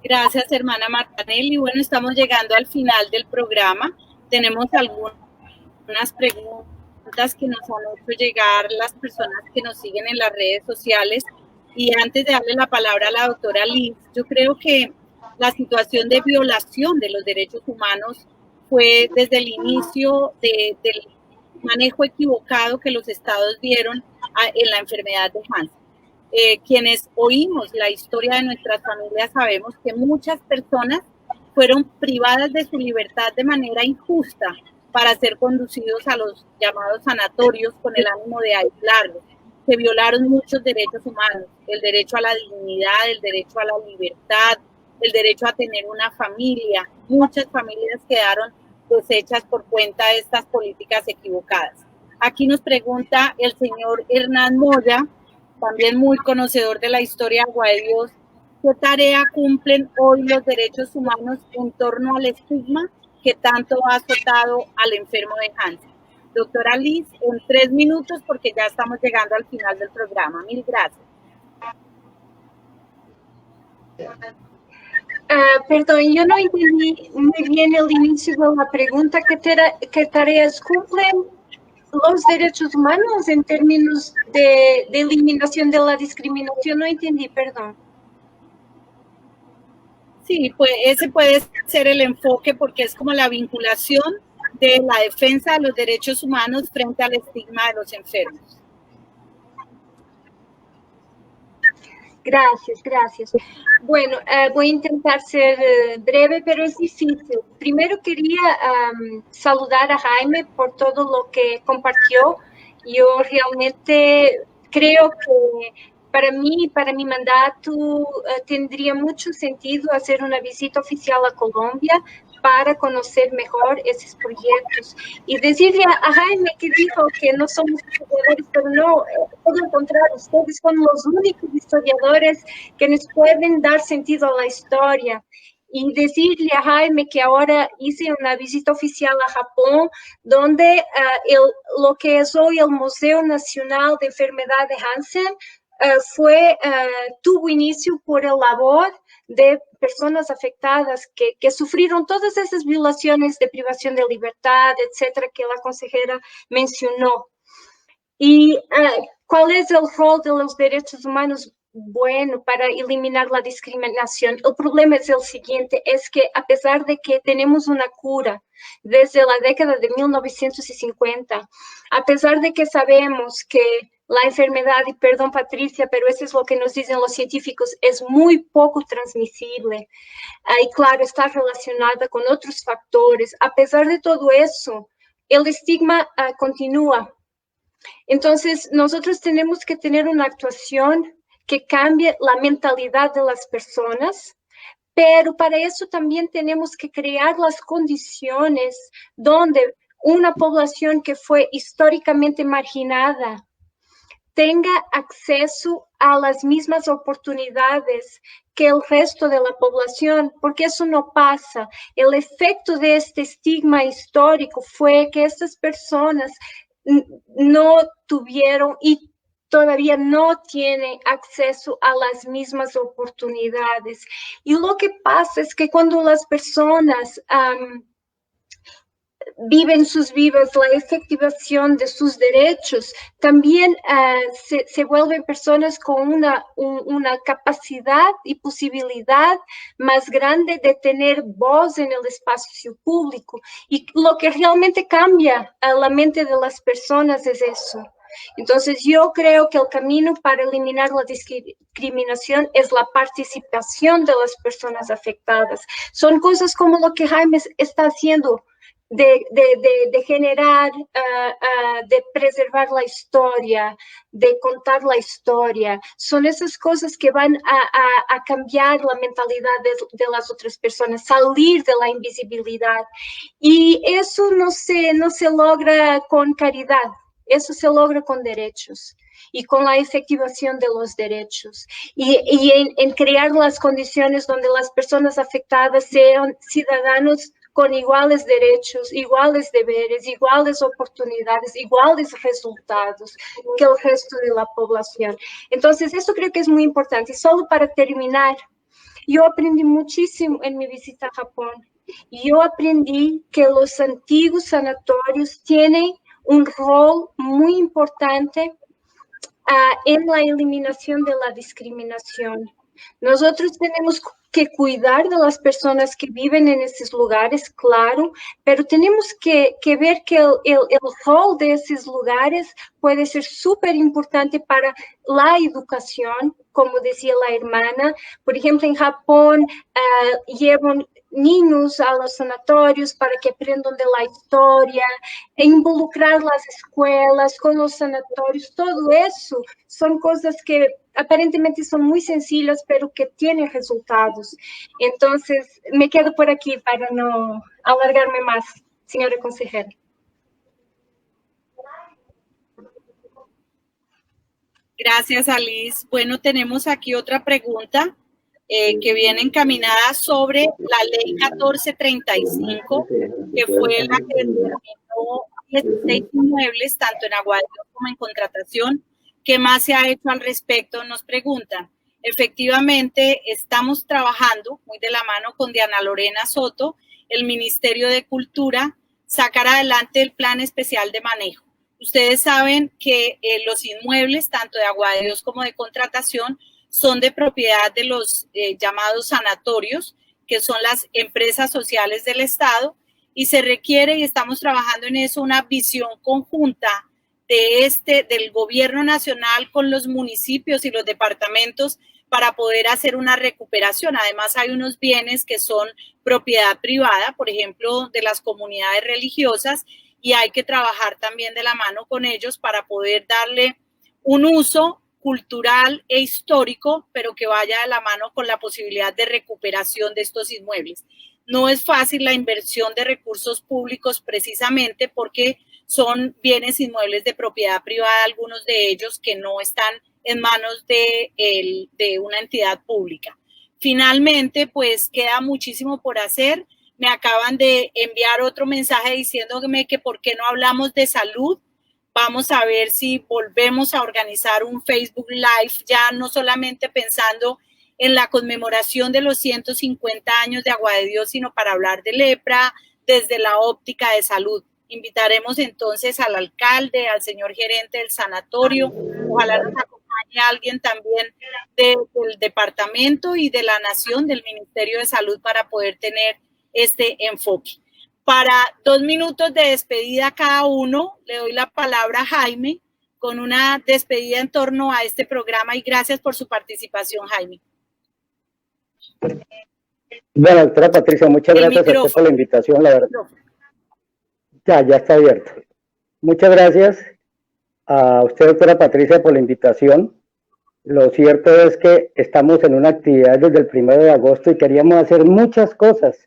Gracias, hermana Martanelli. Bueno, estamos llegando al final del programa. Tenemos algunas preguntas que nos han hecho llegar las personas que nos siguen en las redes sociales. Y antes de darle la palabra a la doctora Liz, yo creo que la situación de violación de los derechos humanos fue desde el inicio del manejo equivocado que los estados dieron en la enfermedad de Hansen. Quienes oímos la historia de nuestras familias sabemos que muchas personas fueron privadas de su libertad de manera injusta para ser conducidos a los llamados sanatorios con el ánimo de aislarlos. Se violaron muchos derechos humanos, el derecho a la dignidad, el derecho a la libertad, el derecho a tener una familia. Muchas familias quedaron deshechas por cuenta de estas políticas equivocadas. Aquí nos pregunta el señor Hernán Moya, también muy conocedor de la historia de Agua de Dios, ¿qué tarea cumplen hoy los derechos humanos en torno al estigma que tanto ha azotado al enfermo de Hansen? Doctora Liz, en 3 minutos porque ya estamos llegando al final del programa. Mil gracias. Perdón, yo no entendí muy bien el inicio de la pregunta. ¿Qué tareas cumplen los derechos humanos en términos de eliminación de la discriminación? No entendí, perdón. Sí, pues ese puede ser el enfoque porque es como la vinculación de la defensa de los derechos humanos frente al estigma de los enfermos. Gracias. Bueno, voy a intentar ser breve, pero es difícil. Primero quería saludar a Jaime por todo lo que compartió. Yo realmente creo que para mí, para mi mandato, tendría mucho sentido hacer una visita oficial a Colombia para conocer mejor esos proyectos. Y decirle a Jaime que dijo que no somos historiadores, pero no, todo lo contrario, ustedes son los únicos historiadores que nos pueden dar sentido a la historia. Y decirle a Jaime que ahora hice una visita oficial a Japón, donde lo que es hoy el Museo Nacional de Enfermedad de Hansen tuvo inicio por el labor de personas afectadas que sufrieron todas esas violaciones de privación de libertad, etcétera, que la consejera mencionó. ¿Y cuál es el rol de los derechos humanos? Bueno, para eliminar la discriminación. El problema es el siguiente, es que a pesar de que tenemos una cura desde la década de 1950, a pesar de que sabemos que la enfermedad, y perdón Patricia, pero eso es lo que nos dicen los científicos, es muy poco transmisible. Y claro, está relacionada con otros factores. A pesar de todo eso, el estigma continúa. Entonces, nosotros tenemos que tener una actuación que cambie la mentalidad de las personas, pero para eso también tenemos que crear las condiciones donde una población que fue históricamente marginada tenga acceso a las mismas oportunidades que el resto de la población, porque eso no pasa. El efecto de este estigma histórico fue que estas personas no tuvieron y todavía no tienen acceso a las mismas oportunidades. Y lo que pasa es que cuando las personas viven sus vidas, la efectivación de sus derechos, también se vuelven personas con una capacidad y posibilidad más grande de tener voz en el espacio público. Y lo que realmente cambia a la mente de las personas es eso. Entonces, yo creo que el camino para eliminar la discriminación es la participación de las personas afectadas. Son cosas como lo que Jaime está haciendo, de generar, de preservar la historia, de contar la historia. Son esas cosas que van a cambiar la mentalidad de las otras personas, salir de la invisibilidad. Y eso no se logra con caridad, eso se logra con derechos y con la efectivación de los derechos y en crear las condiciones donde las personas afectadas sean ciudadanos con iguales derechos, iguales deberes, iguales oportunidades, iguales resultados que el resto de la población. Entonces, esto creo que es muy importante. Y solo para terminar, Yo aprendí muchísimo en mi visita a Japón. Yo aprendí que los antiguos sanatorios tienen un rol muy importante en la eliminación de la discriminación. Nosotros tenemos que cuidar de las personas que viven en esos lugares, claro, pero tenemos que ver que el rol de esos lugares puede ser súper importante para la educación, como decía la hermana. Por ejemplo, en Japón llevan niños a los sanatorios para que aprendan de la historia, e involucrar las escuelas con los sanatorios, todo eso son cosas que aparentemente son muy sencillas, pero que tienen resultados. Entonces, me quedo por aquí para no alargarme más, señora consejera. Gracias, Alice. Bueno, tenemos aquí otra pregunta que viene encaminada sobre la ley 1435, que fue la que determinó 16 inmuebles, tanto en Aguadillo como en contratación. ¿Qué más se ha hecho al respecto? Nos preguntan. Efectivamente, estamos trabajando muy de la mano con Diana Lorena Soto, el Ministerio de Cultura, sacar adelante el Plan Especial de Manejo. Ustedes saben que los inmuebles, tanto de Agua de Dios como de contratación, son de propiedad de los llamados sanatorios, que son las empresas sociales del Estado, y se requiere, y estamos trabajando en eso, una visión conjunta del gobierno nacional con los municipios y los departamentos para poder hacer una recuperación. Además, hay unos bienes que son propiedad privada, por ejemplo, de las comunidades religiosas, y hay que trabajar también de la mano con ellos para poder darle un uso cultural e histórico, pero que vaya de la mano con la posibilidad de recuperación de estos inmuebles. No es fácil la inversión de recursos públicos precisamente porque son bienes inmuebles de propiedad privada, algunos de ellos que no están en manos de una entidad pública. Finalmente, pues queda muchísimo por hacer. Me acaban de enviar otro mensaje diciéndome que por qué no hablamos de salud. Vamos a ver si volvemos a organizar un Facebook Live, ya no solamente pensando en la conmemoración de los 150 años de Agua de Dios, sino para hablar de lepra desde la óptica de salud. Invitaremos entonces al alcalde, al señor gerente del sanatorio, ojalá nos acompañe alguien también del departamento y de la nación, del Ministerio de Salud, para poder tener este enfoque. Para 2 minutos de despedida cada uno, le doy la palabra a Jaime con una despedida en torno a este programa y gracias por su participación, Jaime. Bueno, doctora Patricia, muchas gracias a usted por la invitación, la verdad. Ya está abierto. Muchas gracias a usted, doctora Patricia, por la invitación. Lo cierto es que estamos en una actividad desde el 1 de agosto y queríamos hacer muchas cosas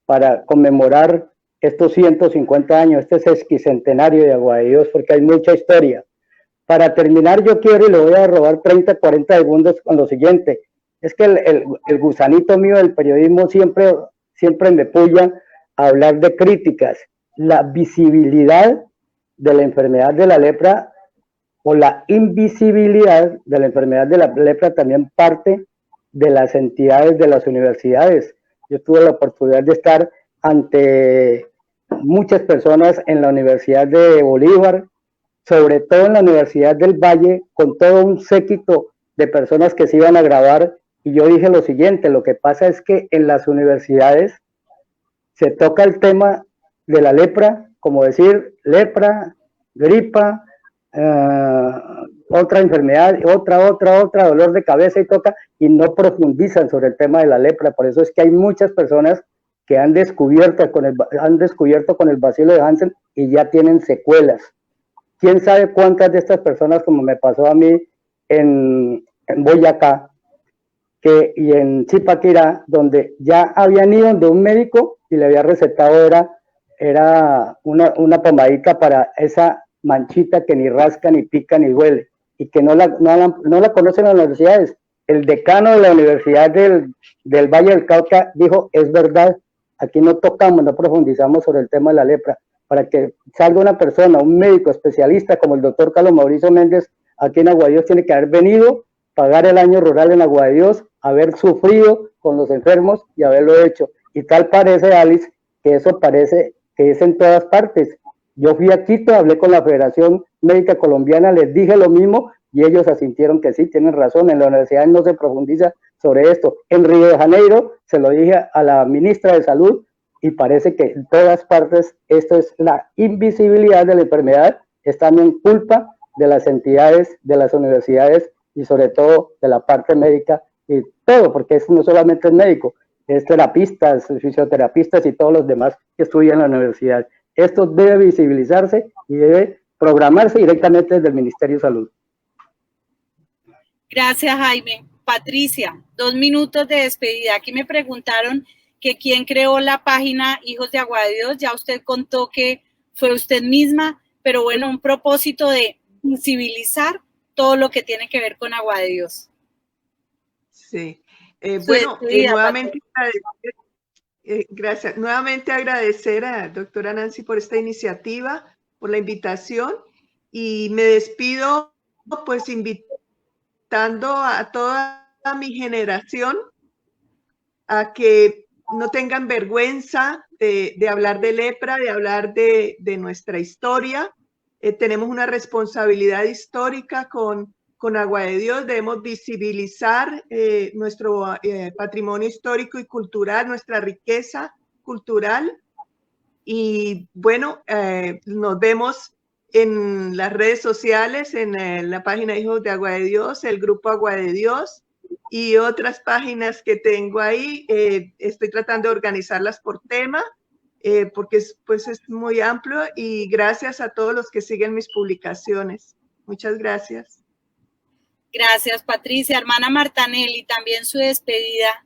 para conmemorar estos 150 años, este sesquicentenario de Agua de Dios, porque hay mucha historia. Para terminar, yo quiero, y le voy a robar 30, 40 segundos con lo siguiente. Es que el gusanito mío del periodismo siempre me puya a hablar de críticas. La visibilidad de la enfermedad de la lepra o la invisibilidad de la enfermedad de la lepra también parte de las entidades de las universidades. Yo tuve la oportunidad de estar ante muchas personas en la Universidad de Bolívar, sobre todo en la Universidad del Valle, con todo un séquito de personas que se iban a graduar, y yo dije lo siguiente: lo que pasa es que en las universidades se toca el tema de la lepra, como decir lepra, gripa, otra enfermedad, otra, dolor de cabeza, y no profundizan sobre el tema de la lepra. Por eso es que hay muchas personas que han descubierto con el bacilo de Hansen y ya tienen secuelas. ¿Quién sabe cuántas de estas personas, como me pasó a mí en Boyacá y en Zipaquirá, donde ya habían ido de un médico y le había recetado era una pomadita para esa manchita que ni rasca, ni pica, ni duele, y que no la conocen las universidades? El decano de la Universidad del Valle del Cauca dijo: es verdad, aquí no tocamos, no profundizamos sobre el tema de la lepra. Para que salga una persona, un médico especialista como el doctor Carlos Mauricio Méndez aquí en Agua de Dios, tiene que haber venido, pagar el año rural en Agua de Dios haber sufrido con los enfermos y haberlo hecho. Y tal parece, Alice, que eso parece que es en todas partes. Yo fui a Quito, hablé con la Federación Médica Colombiana, les dije lo mismo y ellos asintieron que sí, tienen razón, en la universidad no se profundiza sobre esto. En Río de Janeiro se lo dije a la ministra de Salud y parece que en todas partes esto es la invisibilidad de la enfermedad, es también culpa de las entidades, de las universidades y sobre todo de la parte médica y todo, porque es no solamente es médico, es terapistas, fisioterapistas y todos los demás que estudian en la universidad. Esto debe visibilizarse y debe programarse directamente desde el Ministerio de Salud. Gracias, Jaime. Patricia, 2 minutos de despedida. Aquí me preguntaron que quién creó la página Hijos de Agua de Dios. Ya usted contó que fue usted misma, pero bueno, un propósito de visibilizar todo lo que tiene que ver con Agua de Dios. Sí. Bueno, nuevamente gracias. Nuevamente agradecer a doctora Nancy por esta iniciativa, por la invitación, y me despido pues invitando a toda mi generación a que no tengan vergüenza de hablar de lepra, de hablar de nuestra historia. Tenemos una responsabilidad histórica con Agua de Dios, debemos visibilizar nuestro patrimonio histórico y cultural, nuestra riqueza cultural. Y bueno, nos vemos en las redes sociales, en la página Hijos de Agua de Dios, el grupo Agua de Dios y otras páginas que tengo ahí. Estoy tratando de organizarlas por tema, porque pues es muy amplio, y gracias a todos los que siguen mis publicaciones. Muchas gracias. Gracias, Patricia. Hermana Martanelli, también su despedida.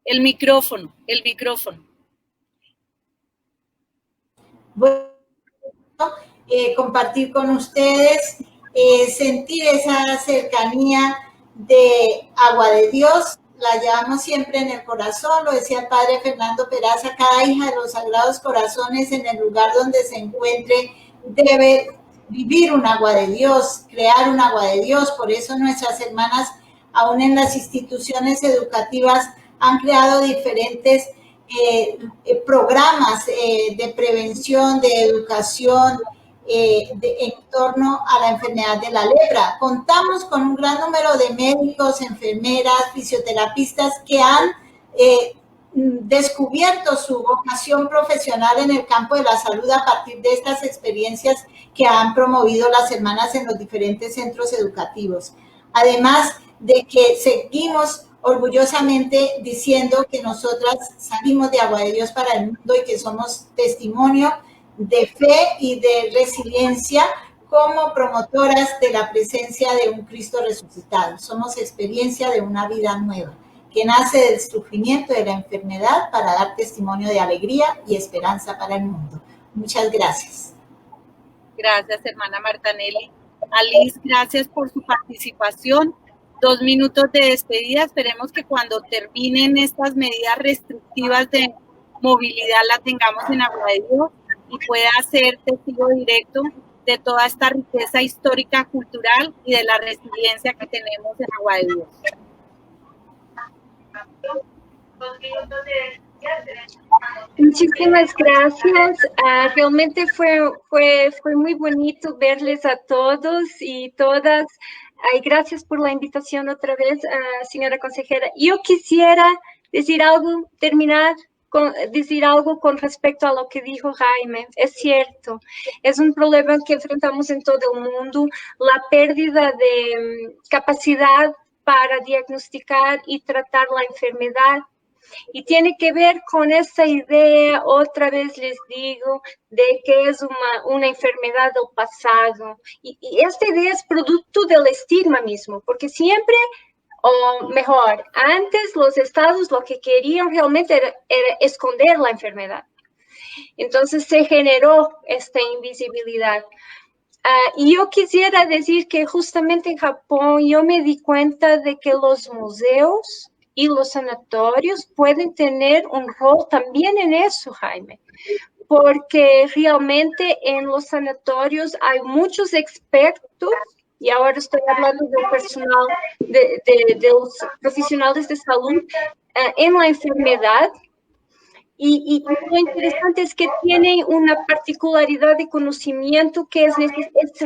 El micrófono. Bueno, compartir con ustedes, sentir esa cercanía de Agua de Dios, la llevamos siempre en el corazón, lo decía el padre Fernando Peraza, cada hija de los Sagrados Corazones en el lugar donde se encuentre debe vivir un agua de Dios, crear un agua de Dios. Por eso nuestras hermanas, aún en las instituciones educativas, han creado diferentes programas de prevención, de educación en torno a la enfermedad de la lepra. Contamos con un gran número de médicos, enfermeras, fisioterapistas que han descubierto su vocación profesional en el campo de la salud a partir de estas experiencias que han promovido las hermanas en los diferentes centros educativos. Además de que seguimos orgullosamente diciendo que nosotras salimos de Agua de Dios para el mundo y que somos testimonio de fe y de resiliencia como promotoras de la presencia de un Cristo resucitado. Somos experiencia de una vida nueva que nace del sufrimiento de la enfermedad para dar testimonio de alegría y esperanza para el mundo. Muchas gracias. Gracias, hermana Martanelli. Alice, gracias por su participación. 2 minutos de despedida. Esperemos que cuando terminen estas medidas restrictivas de movilidad la tengamos en Agua de Dios y pueda ser testigo directo de toda esta riqueza histórica, cultural y de la resiliencia que tenemos en Agua de Dios. Muchísimas gracias. Realmente fue muy bonito verles a todos y todas. Gracias por la invitación otra vez, señora consejera. Yo quisiera decir algo con respecto a lo que dijo Jaime. Es cierto, es un problema que enfrentamos en todo el mundo, la pérdida de capacidad para diagnosticar y tratar la enfermedad. Y tiene que ver con esa idea, otra vez les digo, de que es una enfermedad del pasado. Y esta idea es producto del estigma mismo, porque siempre, o mejor, antes los estados lo que querían realmente era esconder la enfermedad. Entonces se generó esta invisibilidad. Y yo quisiera decir que justamente en Japón yo me di cuenta de que los museos y los sanatorios pueden tener un rol también en eso, Jaime, porque realmente en los sanatorios hay muchos expertos y ahora estoy hablando del personal, de los profesionales de salud en la enfermedad. Y lo interesante es que tienen una particularidad de conocimiento que es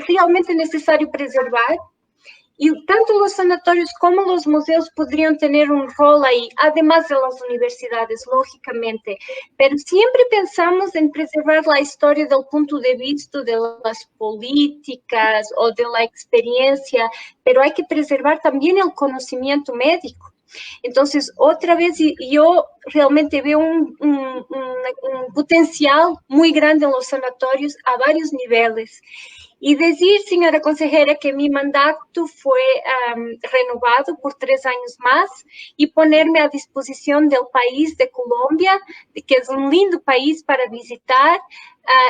realmente necesario preservar. Y tanto los sanatorios como los museos podrían tener un rol ahí, además de las universidades, lógicamente. Pero siempre pensamos en preservar la historia del punto de vista de las políticas o de la experiencia, pero hay que preservar también el conocimiento médico. Entonces, otra vez, yo realmente veo un potencial muy grande en los sanatorios a varios niveles. Y decir, señora consejera, que mi mandato fue renovado por 3 años más y ponerme a disposición del país de Colombia, que es un lindo país para visitar,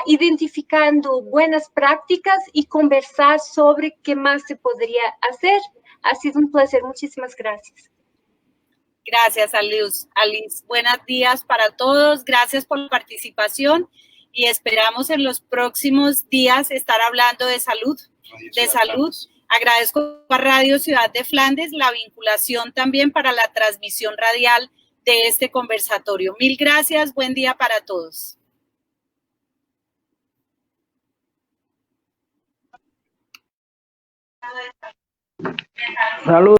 identificando buenas prácticas y conversar sobre qué más se podría hacer. Ha sido un placer. Muchísimas gracias. Gracias, Alice. Buenos días para todos. Gracias por la participación y esperamos en los próximos días estar hablando de salud. Agradezco a Radio Ciudad de Flandes la vinculación también para la transmisión radial de este conversatorio. Mil gracias. Buen día para todos. Salud.